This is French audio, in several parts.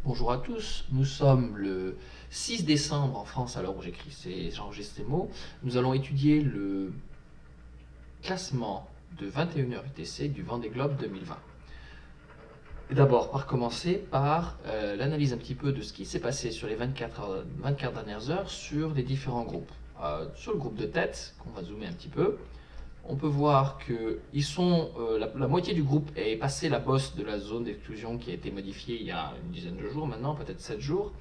Bonjour à tous, nous sommes le 6 décembre en France à l'heure où j'enregistre ces mots. Nous allons étudier le classement de 21h UTC du Vendée Globe 2020. Et d'abord, commencer par l'analyse un petit peu de ce qui s'est passé sur les 24 dernières heures sur les différents groupes. Sur le groupe de tête, qu'on va zoomer un petit peu, on peut voir que la moitié du groupe est passé la bosse de la zone d'exclusion qui a été modifiée il y a une dizaine de jours maintenant, peut-être 7 jours.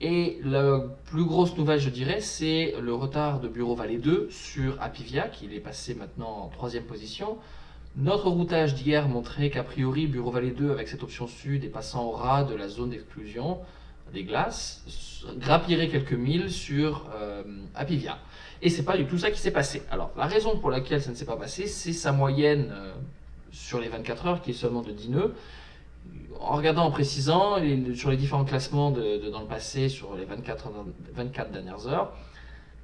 Et la plus grosse nouvelle, je dirais, c'est le retard de Bureau Vallée 2 sur Apivia, qui est passé maintenant en 3e position. Notre routage d'hier montrait qu'a priori, Bureau Vallée 2, avec cette option sud et passant au ras de la zone d'exclusion des glaces, grappillerait quelques milles sur Apivia. Et c'est pas du tout ça qui s'est passé. Alors, la raison pour laquelle ça ne s'est pas passé, c'est sa moyenne sur les 24 heures, qui est seulement de 10 nœuds. En regardant, en précisant, sur les différents classements dans le passé, sur les 24 dernières heures,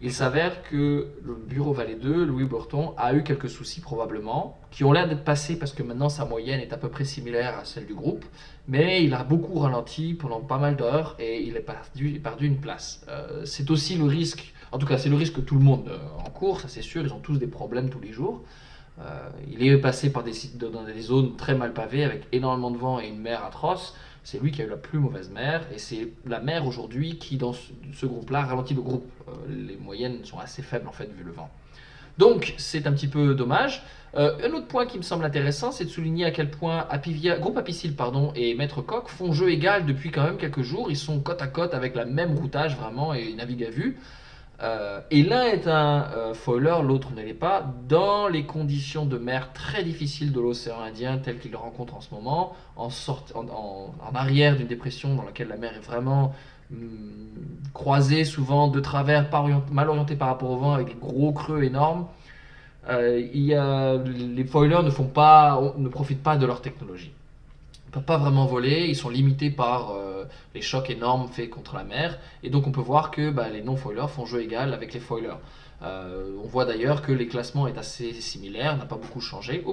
il s'avère que le Bureau Vallée 2, Louis Burton, a eu quelques soucis probablement, qui ont l'air d'être passés parce que maintenant sa moyenne est à peu près similaire à celle du groupe, mais il a beaucoup ralenti pendant pas mal d'heures et il est perdu une place. C'est aussi le risque, en tout cas c'est le risque que tout le monde encourt, ça c'est sûr, ils ont tous des problèmes tous les jours. Il est passé dans des zones très mal pavées avec énormément de vent et une mer atroce. C'est lui qui a eu la plus mauvaise mer et c'est la mer aujourd'hui qui dans ce groupe-là ralentit le groupe. Les moyennes sont assez faibles en fait vu le vent. Donc c'est un petit peu dommage. Un autre point qui me semble intéressant, c'est de souligner à quel point Groupe Apicil et Maître Coq font jeu égal depuis quand même quelques jours. Ils sont côte à côte avec la même routage vraiment et ils naviguent à vue. Et l'un est un foiler, l'autre ne l'est pas, dans les conditions de mer très difficiles de l'océan Indien telles qu'il le rencontre en ce moment, en arrière d'une dépression dans laquelle la mer est vraiment croisée souvent de travers, mal orientée par rapport au vent avec des gros creux énormes. Les foilers ne profitent pas de leur technologie. Ils ne peuvent pas vraiment voler, ils sont limités par les chocs énormes faits contre la mer, et donc on peut voir que les non-foilers font jeu égal avec les foilers. On voit d'ailleurs que les classements est assez similaire, n'a pas beaucoup changé,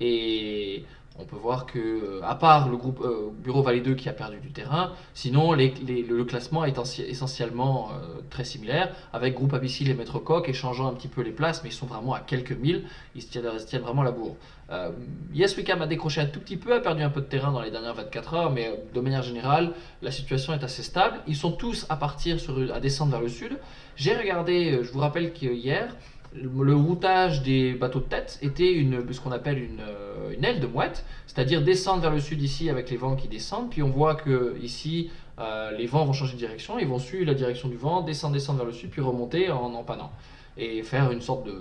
et on peut voir que, à part le groupe Bureau Vallée 2 qui a perdu du terrain, sinon le classement est essentiellement très similaire, avec Groupe Apicil et Maître Coq échangeant un petit peu les places, mais ils sont vraiment à quelques milles, ils se tiennent vraiment la bourre. Yes Wickham a décroché un tout petit peu, a perdu un peu de terrain dans les dernières 24 heures, mais de manière générale, la situation est assez stable. Ils sont tous à descendre vers le sud. J'ai regardé, je vous rappelle qu'hier, le routage des bateaux de tête était ce qu'on appelle une aile de mouette, c'est-à-dire descendre vers le sud ici avec les vents qui descendent, puis on voit que ici les vents vont changer de direction, ils vont suivre la direction du vent, descendre vers le sud, puis remonter en empannant, et faire une sorte de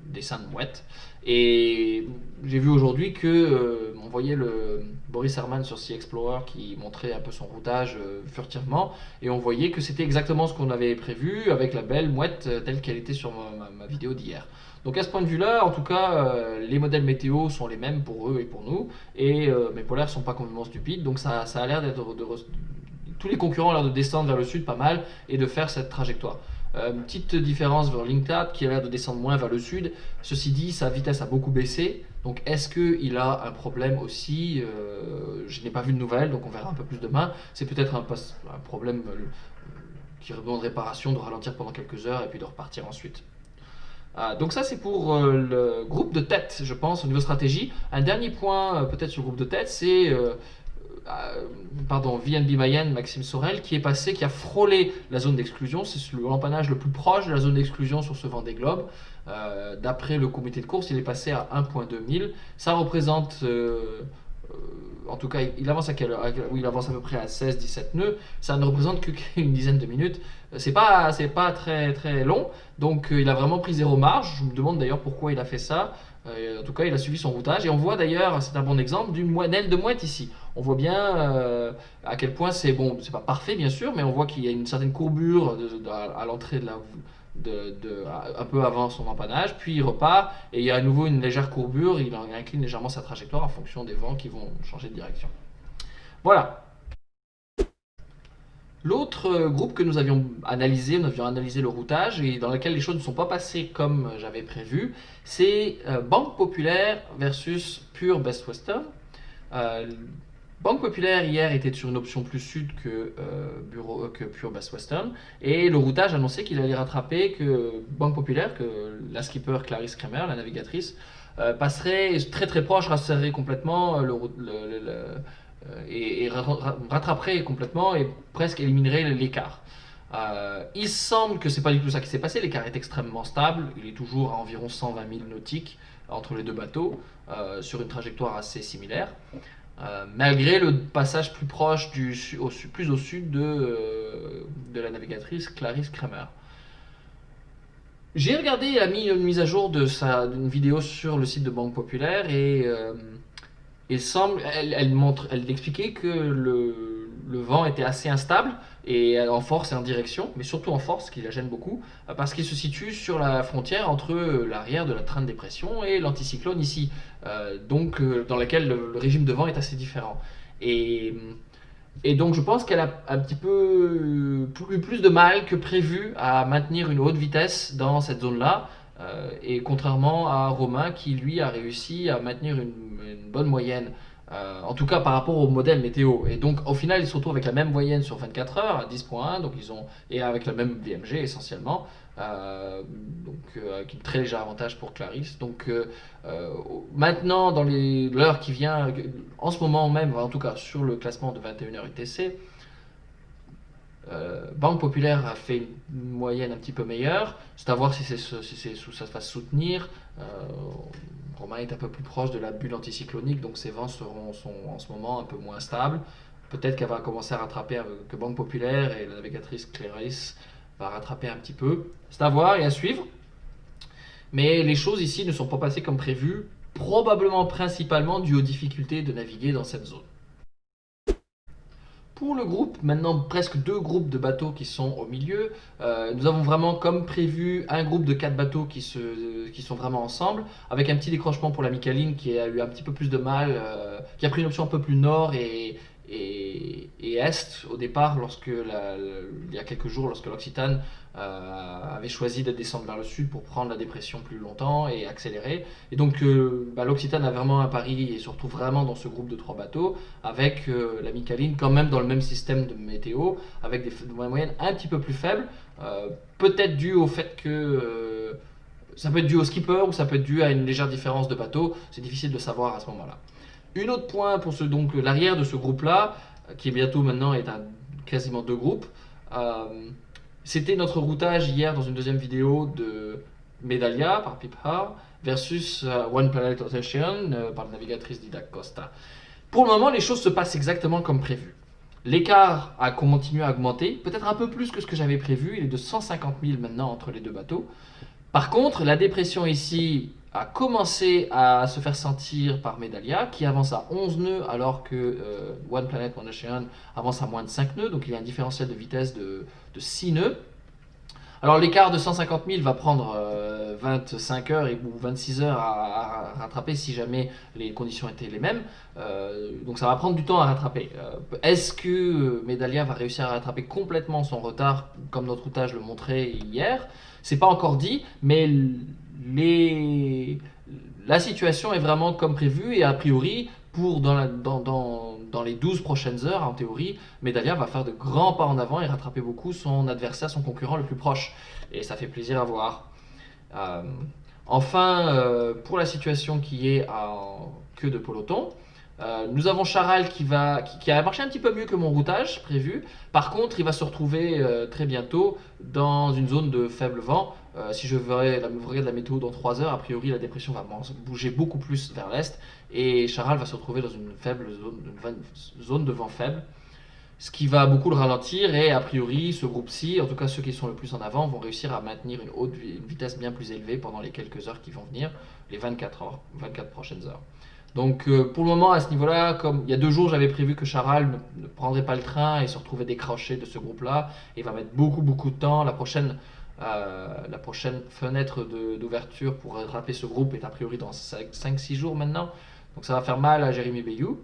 dessin de mouette. Et j'ai vu aujourd'hui que on voyait le Boris Herman sur Sea Explorer qui montrait un peu son routage furtivement, et on voyait que c'était exactement ce qu'on avait prévu avec la belle mouette telle qu'elle était sur ma vidéo d'hier. Donc à ce point de vue-là, en tout cas, les modèles météo sont les mêmes pour eux et pour nous, et mes polaires sont pas complètement stupides, donc ça a l'air d'être tous les concurrents ont l'air de descendre vers le sud pas mal et de faire cette trajectoire. Une petite différence vers Linklat qui a l'air de descendre moins vers le sud. Ceci dit, sa vitesse a beaucoup baissé. Donc est-ce qu'il a un problème aussi Je n'ai pas vu de nouvelles, donc on verra un peu plus demain. C'est peut-être un problème qui demande réparation, de ralentir pendant quelques heures et puis de repartir ensuite. Donc ça c'est pour le groupe de tête, je pense, au niveau stratégie. Un dernier point peut-être sur le groupe de tête, c'est VNB Mayenne, Maxime Sorel, qui a frôlé la zone d'exclusion. C'est l'empannage le plus proche de la zone d'exclusion sur ce Vendée Globe. D'après le comité de course, il est passé à 1,2 milles. Ça représente, en tout cas, il avance à peu près à 16-17 nœuds. Ça ne représente qu'une dizaine de minutes. C'est pas très, très long. Donc il a vraiment pris zéro marge. Je me demande d'ailleurs pourquoi il a fait ça. En tout cas, il a suivi son routage. Et on voit d'ailleurs, c'est un bon exemple, d'une aile de mouette ici. On voit bien à quel point c'est pas parfait bien sûr, mais on voit qu'il y a une certaine courbure à l'entrée un peu avant son empannage, puis il repart et il y a à nouveau une légère courbure, il incline légèrement sa trajectoire en fonction des vents qui vont changer de direction. Voilà. L'autre groupe que nous avions analysé le routage et dans lequel les choses ne sont pas passées comme j'avais prévu, c'est Banque Populaire versus Pure Best Western. Banque Populaire hier était sur une option plus sud que Pure Best Western et le routage annonçait qu'il allait rattraper que Banque Populaire, que la skipper Clarisse Kremer, la navigatrice, passerait très très proche, rassurerait complètement et rattraperait complètement et presque éliminerait l'écart. Il semble que c'est pas du tout ça qui s'est passé, l'écart est extrêmement stable, il est toujours à environ 120 000 nautiques entre les deux bateaux, sur une trajectoire assez similaire. Malgré le passage plus proche plus au sud de la navigatrice Clarisse Kremer. J'ai regardé, elle a mis une mise à jour d'une vidéo sur le site de Banque Populaire et elle expliquait que le vent était assez instable et en force et en direction, mais surtout en force, ce qui la gêne beaucoup, parce qu'il se situe sur la frontière entre l'arrière de la traîne de dépression et l'anticyclone ici, dans laquelle le régime de vent est assez différent. Et, et donc je pense qu'elle a un petit peu plus de mal que prévu à maintenir une haute vitesse dans cette zone-là. Et contrairement à Romain qui lui a réussi à maintenir une bonne moyenne, en tout cas par rapport au modèle météo. Et donc au final ils se retrouvent avec la même moyenne sur 24 heures à 10.1, et avec la même VMG essentiellement, avec un très léger avantage pour Clarisse. Maintenant dans l'heure qui vient, en ce moment même, en tout cas sur le classement de 21h UTC, Banque Populaire a fait une moyenne un petit peu meilleure. C'est à voir si ça va se soutenir. Romain est un peu plus proche de la bulle anticyclonique, donc ses vents sont en ce moment un peu moins stables. Peut-être qu'elle va commencer à rattraper, que Banque Populaire et la navigatrice Clarisse va rattraper un petit peu. C'est à voir et à suivre. Mais les choses ici ne sont pas passées comme prévu, probablement principalement dû aux difficultés de naviguer dans cette zone. Pour le groupe, maintenant presque 2 groupes de bateaux qui sont au milieu, nous avons vraiment comme prévu un groupe de 4 bateaux qui sont vraiment ensemble, avec un petit décrochement pour la Micaline qui a eu un petit peu plus de mal, qui a pris une option un peu plus nord et est au départ, il y a quelques jours, lorsque l'Occitane avait choisi de descendre vers le sud pour prendre la dépression plus longtemps et accélérer. Et donc l'Occitane a vraiment un pari et se retrouve vraiment dans ce groupe de 3 bateaux, avec la Micaline quand même dans le même système de météo, avec des moyennes un petit peu plus faibles, peut-être dû au fait que ça peut être dû au skipper ou ça peut être dû à une légère différence de bateau, c'est difficile de savoir à ce moment-là. Une autre point pour l'arrière de ce groupe-là, qui est bientôt maintenant est quasiment 2 groupes. C'était notre routage hier dans une deuxième vidéo de Medallia par Pipha versus One Planet Ocean par la navigatrice Didac Costa. Pour le moment, les choses se passent exactement comme prévu. L'écart a continué à augmenter, peut-être un peu plus que ce que j'avais prévu. Il est de 150 000 maintenant entre les deux bateaux. Par contre, la dépression ici a commencé à se faire sentir par Medallia, qui avance à 11 nœuds alors que One Planet One Ocean avance à moins de 5 nœuds, donc il y a un différentiel de vitesse de 6 nœuds. Alors l'écart de 150 000 va prendre 25 heures ou 26 heures à rattraper si jamais les conditions étaient les mêmes. Donc ça va prendre du temps à rattraper. Est-ce que Medallia va réussir à rattraper complètement son retard, comme notre routage le montrait hier? C'est pas encore dit, mais la situation est vraiment comme prévu et a priori, dans les 12 prochaines heures, en théorie, Medallia va faire de grands pas en avant et rattraper beaucoup son adversaire, son concurrent le plus proche. Et ça fait plaisir à voir. Enfin, pour la situation qui est en queue de peloton, nous avons Charal qui a marché un petit peu mieux que mon routage prévu. Par contre, il va se retrouver très bientôt dans une zone de faible vent. Si je regarde la météo dans 3 heures, a priori la dépression va bouger beaucoup plus vers l'est et Charal va se retrouver dans une zone de vent faible, ce qui va beaucoup le ralentir et a priori ce groupe-ci, en tout cas ceux qui sont le plus en avant, vont réussir à maintenir une vitesse bien plus élevée pendant les quelques heures qui vont venir, les 24 prochaines heures. Donc pour le moment à ce niveau-là, comme il y a 2 jours j'avais prévu que Charal ne prendrait pas le train et se retrouvait décroché de ce groupe-là, et va mettre beaucoup de temps. La prochaine fenêtre d'ouverture pour rattraper ce groupe est a priori dans 5-6 jours maintenant, donc ça va faire mal à Jérémy Bayou.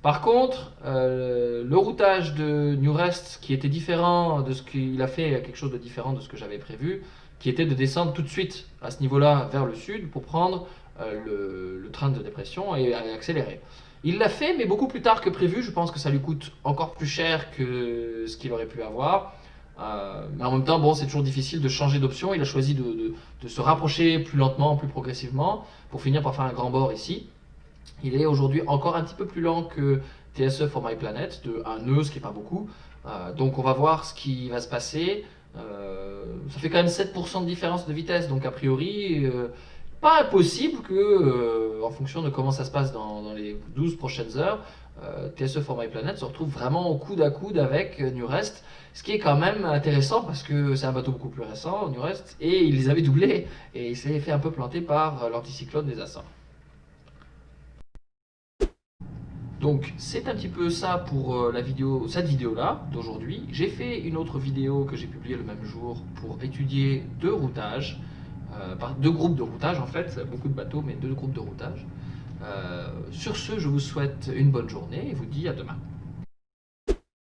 Par contre, le routage de Newrest qui était différent de ce qu'il a fait, quelque chose de différent de ce que j'avais prévu, qui était de descendre tout de suite à ce niveau-là vers le sud pour prendre le train de dépression et accélérer. Il l'a fait, mais beaucoup plus tard que prévu. Je pense que ça lui coûte encore plus cher que ce qu'il aurait pu avoir. Mais en même temps, bon, c'est toujours difficile de changer d'option. Il a choisi de se rapprocher plus lentement, plus progressivement, pour finir par faire un grand bord ici. Il est aujourd'hui encore un petit peu plus lent que TSE for My Planet, de 1 nœud, ce qui n'est pas beaucoup. Donc on va voir ce qui va se passer. Ça fait quand même 7% de différence de vitesse, donc a priori, pas impossible que, en fonction de comment ça se passe dans les 12 prochaines heures, TSE for My Planet se retrouve vraiment au coude à coude avec New Rest, ce qui est quand même intéressant parce que c'est un bateau beaucoup plus récent, New Rest, et il les avait doublés, et il s'est fait un peu planter par l'anticyclone des Açores. Donc c'est un petit peu ça pour cette vidéo-là d'aujourd'hui. J'ai fait une autre vidéo que j'ai publiée le même jour pour étudier deux routages, deux groupes de routage en fait, beaucoup de bateaux mais deux groupes de routage. Sur ce, je vous souhaite une bonne journée et vous dis à demain.